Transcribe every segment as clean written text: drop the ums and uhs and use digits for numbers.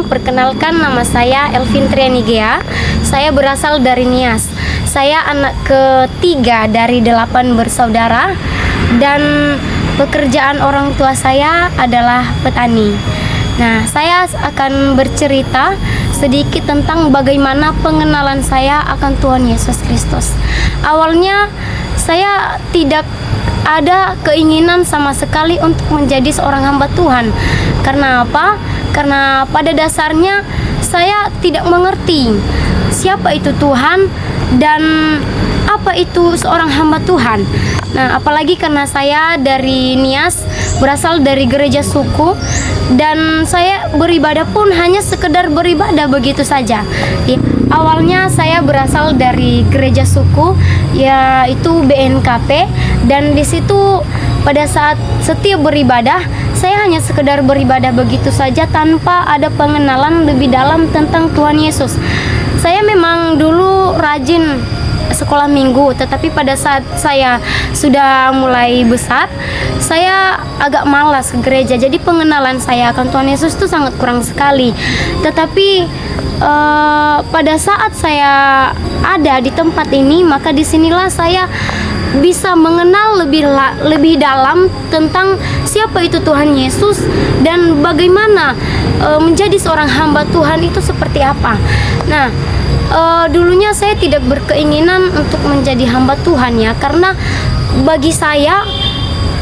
Perkenalkan, nama saya Elvin Trianigea. Saya berasal dari Nias. Saya anak ketiga dari 8 bersaudara dan pekerjaan orang tua saya adalah petani. Nah, saya akan bercerita sedikit tentang bagaimana pengenalan saya akan Tuhan Yesus Kristus. Awalnya saya tidak ada keinginan sama sekali untuk menjadi seorang hamba Tuhan. Karena apa? Karena pada dasarnya saya tidak mengerti siapa itu Tuhan dan apa itu seorang hamba Tuhan. Nah, apalagi karena saya dari Nias, berasal dari gereja suku, dan saya beribadah pun hanya sekedar beribadah begitu saja. Awalnya saya berasal dari gereja suku, yaitu BNKP, dan di situ pada saat setiap beribadah, saya hanya sekedar beribadah begitu saja tanpa ada pengenalan lebih dalam tentang Tuhan Yesus. Saya memang dulu rajin sekolah minggu, tetapi pada saat saya sudah mulai besar, saya agak malas ke gereja. Jadi pengenalan saya akan Tuhan Yesus itu sangat kurang sekali. Tetapi pada saat saya ada di tempat ini, maka disinilah saya bisa mengenal lebih dalam tentang siapa itu Tuhan Yesus dan bagaimana menjadi seorang hamba Tuhan itu seperti apa. Nah, dulunya saya tidak berkeinginan untuk menjadi hamba Tuhan ya, karena bagi saya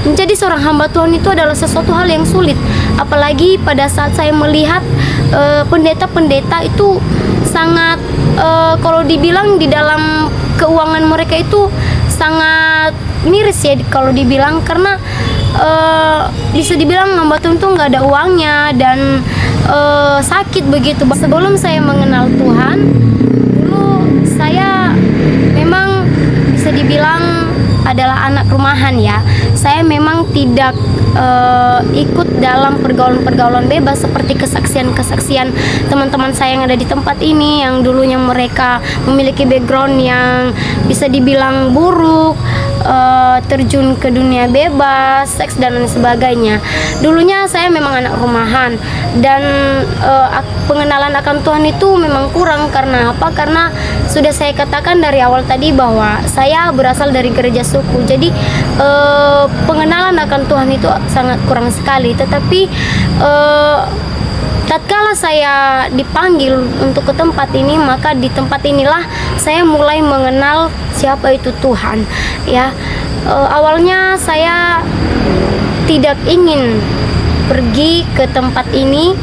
menjadi seorang hamba Tuhan itu adalah sesuatu hal yang sulit. Apalagi pada saat saya melihat pendeta-pendeta itu sangat kalau dibilang di dalam keuangan mereka itu sangat miris ya kalau dibilang, karena bisa dibilang hamba Tuhan itu nggak ada uangnya dan sakit begitu. Sebelum saya mengenal Tuhan, dulu saya memang bisa dibilang adalah anak rumahan ya. Saya memang tidak ikut dalam pergaulan-pergaulan bebas seperti kesaksian-kesaksian teman-teman saya yang ada di tempat ini, yang dulunya mereka memiliki background yang bisa dibilang buruk, terjun ke dunia bebas, seks dan lain sebagainya. Dulunya saya memang anak rumahan dan pengenalan akan Tuhan itu memang kurang. Karena apa? Karena sudah saya katakan dari awal tadi bahwa saya berasal dari gereja suku. Jadi pengenalan akan Tuhan itu sangat kurang sekali. Tetapi tatkala saya dipanggil untuk ke tempat ini, maka di tempat inilah saya mulai mengenal siapa itu Tuhan ya. Awalnya saya tidak ingin pergi ke tempat ini,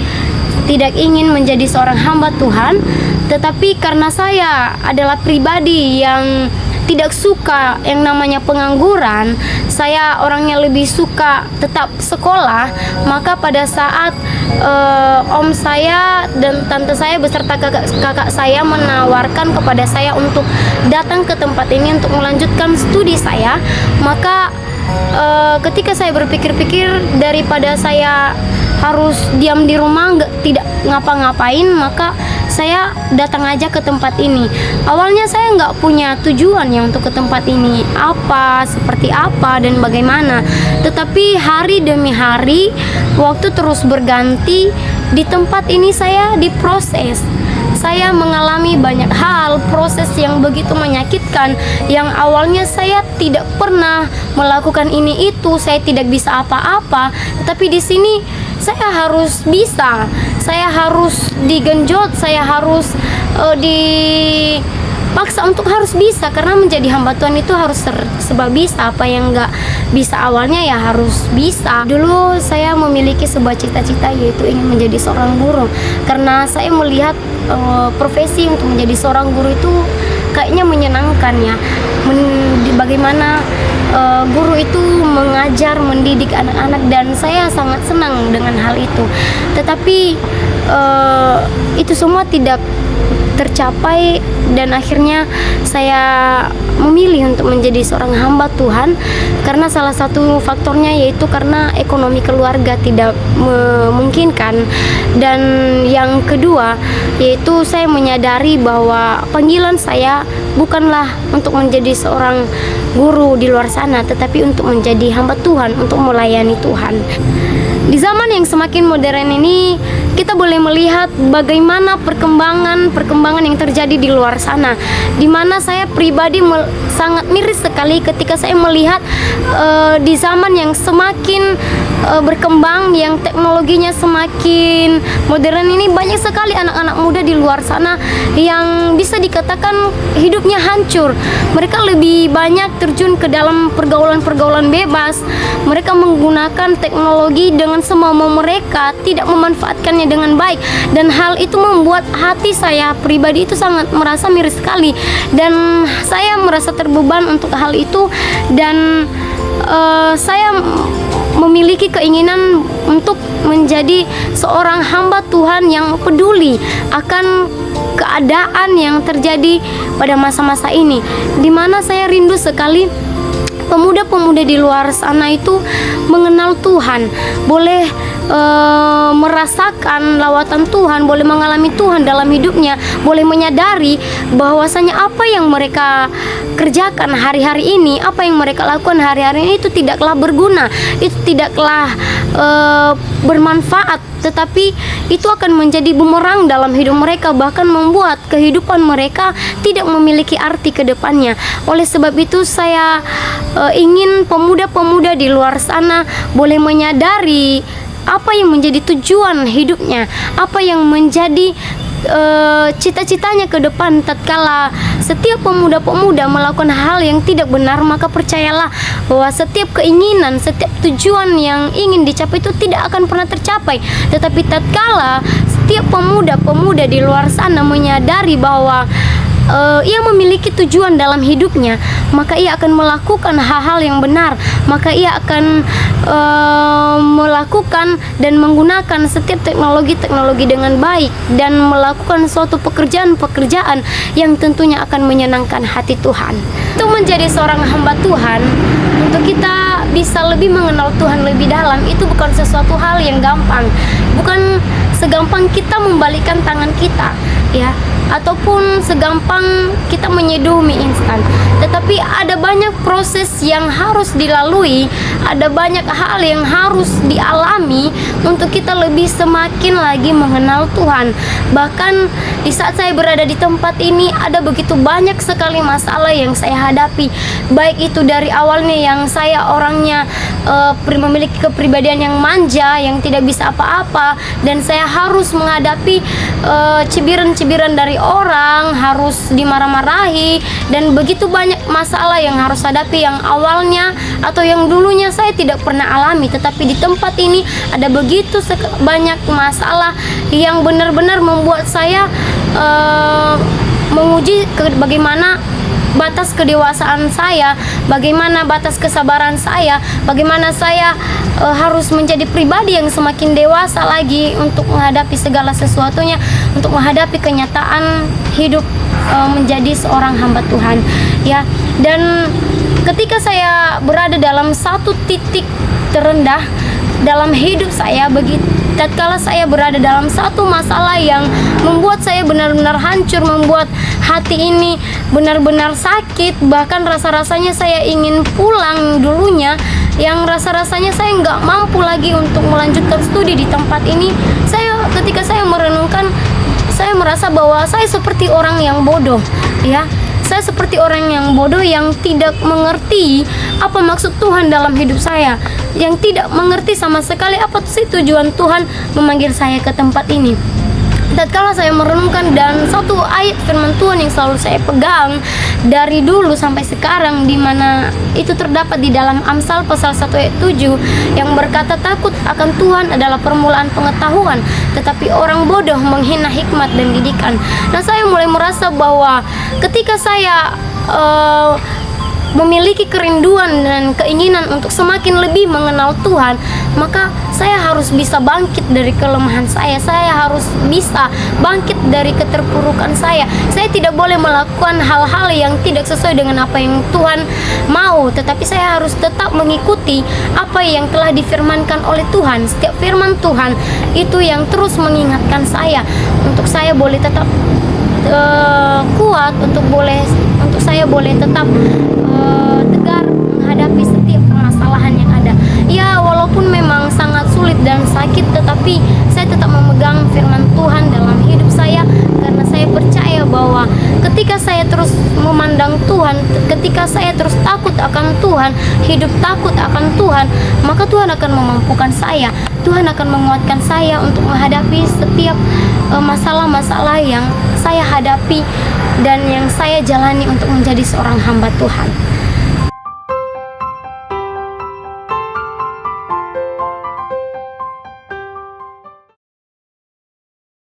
tidak ingin menjadi seorang hamba Tuhan, tetapi karena saya adalah pribadi yang tidak suka yang namanya pengangguran, saya orangnya lebih suka tetap sekolah, maka pada saat om saya dan tante saya beserta kakak saya menawarkan kepada saya untuk datang ke tempat ini untuk melanjutkan studi saya, maka ketika saya berpikir-pikir daripada saya harus diam di rumah tidak ngapa-ngapain, maka saya datang aja ke tempat ini. Awalnya saya nggak punya tujuan ya untuk ke tempat ini, seperti apa dan bagaimana. Tetapi hari demi hari waktu terus berganti. Di tempat ini saya diproses. Saya mengalami banyak hal, proses yang begitu menyakitkan, yang awalnya saya tidak pernah melakukan ini itu, saya tidak bisa apa-apa. Tapi di sini saya harus bisa, saya harus digenjot, saya harus dipaksa untuk harus bisa, karena menjadi hamba Tuhan itu harus serba bisa. Apa yang nggak bisa awalnya ya harus bisa. Dulu saya memiliki sebuah cita-cita, yaitu ingin menjadi seorang guru, karena saya melihat profesi untuk menjadi seorang guru itu kayaknya menyenangkan ya. Bagaimana guru itu mengajar, mendidik anak-anak, dan saya sangat senang dengan hal itu. Tetapi itu semua tidak tercapai, dan akhirnya saya memilih untuk menjadi seorang hamba Tuhan karena salah satu faktornya yaitu karena ekonomi keluarga tidak memungkinkan, dan yang kedua yaitu saya menyadari bahwa panggilan saya bukanlah untuk menjadi seorang guru di luar sana, tetapi untuk menjadi hamba Tuhan, untuk melayani Tuhan. Di zaman yang semakin modern ini, kita boleh melihat bagaimana perkembangan yang terjadi di luar sana, di mana saya pribadi sangat miris sekali ketika saya melihat di zaman yang semakin berkembang, yang teknologinya semakin modern ini, banyak sekali anak-anak muda di luar sana yang bisa dikatakan hidupnya hancur. Mereka lebih banyak terjun ke dalam pergaulan-pergaulan bebas. Mereka menggunakan teknologi dengan semau-mau mereka, tidak memanfaatkannya dengan baik, dan hal itu membuat hati saya pribadi itu sangat merasa miris sekali, dan saya merasa terbeban untuk hal itu. Dan saya memiliki keinginan untuk menjadi seorang hamba Tuhan yang peduli akan keadaan yang terjadi pada masa-masa ini, di mana saya rindu sekali pemuda-pemuda di luar sana itu mengenal Tuhan, boleh merasakan lawatan Tuhan, boleh mengalami Tuhan dalam hidupnya, boleh menyadari bahwasanya apa yang mereka kerjakan hari-hari ini, apa yang mereka lakukan hari-hari ini itu tidaklah berguna, itu tidaklah bermanfaat, tetapi itu akan menjadi bumerang dalam hidup mereka, bahkan membuat kehidupan mereka tidak memiliki arti ke depannya. Oleh sebab itu saya ingin pemuda-pemuda di luar sana boleh menyadari apa yang menjadi tujuan hidupnya, apa yang menjadi cita-citanya ke depan. Tatkala setiap pemuda-pemuda melakukan hal yang tidak benar, maka percayalah bahwa setiap keinginan, setiap tujuan yang ingin dicapai itu tidak akan pernah tercapai. Tetapi tatkala setiap pemuda-pemuda di luar sana menyadari bahwa ia memiliki tujuan dalam hidupnya, maka ia akan melakukan hal-hal yang benar, maka ia akan melakukan dan menggunakan setiap teknologi-teknologi dengan baik, dan melakukan suatu pekerjaan-pekerjaan yang tentunya akan menyenangkan hati Tuhan. Untuk menjadi seorang hamba Tuhan, untuk kita bisa lebih mengenal Tuhan lebih dalam, itu bukan sesuatu hal yang gampang, bukan segampang kita membalikkan tangan kita, ya, ataupun segampang kita menyeduh mie instan. Tetapi ada banyak proses yang harus dilalui, ada banyak hal yang harus dialami untuk kita lebih semakin lagi mengenal Tuhan. Bahkan di saat saya berada di tempat ini, ada begitu banyak sekali masalah yang saya hadapi, baik itu dari awalnya yang saya orangnya memiliki kepribadian yang manja, yang tidak bisa apa-apa, dan saya harus menghadapi cibiran-cibiran dari orang, harus dimarah-marahi, dan begitu banyak masalah yang harus hadapi yang awalnya atau yang dulunya saya tidak pernah alami. Tetapi di tempat ini ada begitu banyak masalah yang benar-benar membuat saya menguji bagaimana batas kedewasaan saya, bagaimana batas kesabaran saya, bagaimana saya harus menjadi pribadi yang semakin dewasa lagi untuk menghadapi segala sesuatunya, untuk menghadapi kenyataan hidup menjadi seorang hamba Tuhan, ya. Dan ketika saya berada dalam satu titik terendah dalam hidup saya, tatkala saya berada dalam satu masalah yang membuat saya benar-benar hancur, membuat hati ini benar-benar sakit, bahkan rasa-rasanya saya ingin pulang dulunya, yang rasa-rasanya saya nggak mampu lagi untuk melanjutkan studi di tempat ini. Ketika saya merenungkan, saya merasa bahwa saya seperti orang yang bodoh, ya. Saya seperti orang yang bodoh yang tidak mengerti apa maksud Tuhan dalam hidup saya, yang tidak mengerti sama sekali apa sih tujuan Tuhan memanggil saya ke tempat ini. Tatkala saya merenungkan, dan satu ayat firman Tuhan yang selalu saya pegang dari dulu sampai sekarang, di mana itu terdapat di dalam Amsal pasal 1 ayat 7 yang berkata, takut akan Tuhan adalah permulaan pengetahuan, tetapi orang bodoh menghina hikmat dan didikan. Nah, saya mulai merasa bahwa ketika saya memiliki kerinduan dan keinginan untuk semakin lebih mengenal Tuhan, maka saya harus bisa bangkit dari kelemahan saya harus bisa bangkit dari keterpurukan saya tidak boleh melakukan hal-hal yang tidak sesuai dengan apa yang Tuhan mau, tetapi saya harus tetap mengikuti apa yang telah difirmankan oleh Tuhan. Setiap firman Tuhan itu yang terus mengingatkan saya, untuk saya boleh tetap kuat, untuk saya boleh tetap tegar menghadapi setiap permasalahan yang ada. Ya, walaupun memang sangat sulit dan sakit, tetapi saya tetap memegang Tuhan, hidup takut akan Tuhan, maka Tuhan akan memampukan saya. Tuhan akan menguatkan saya untuk menghadapi setiap masalah-masalah yang saya hadapi dan yang saya jalani untuk menjadi seorang hamba Tuhan.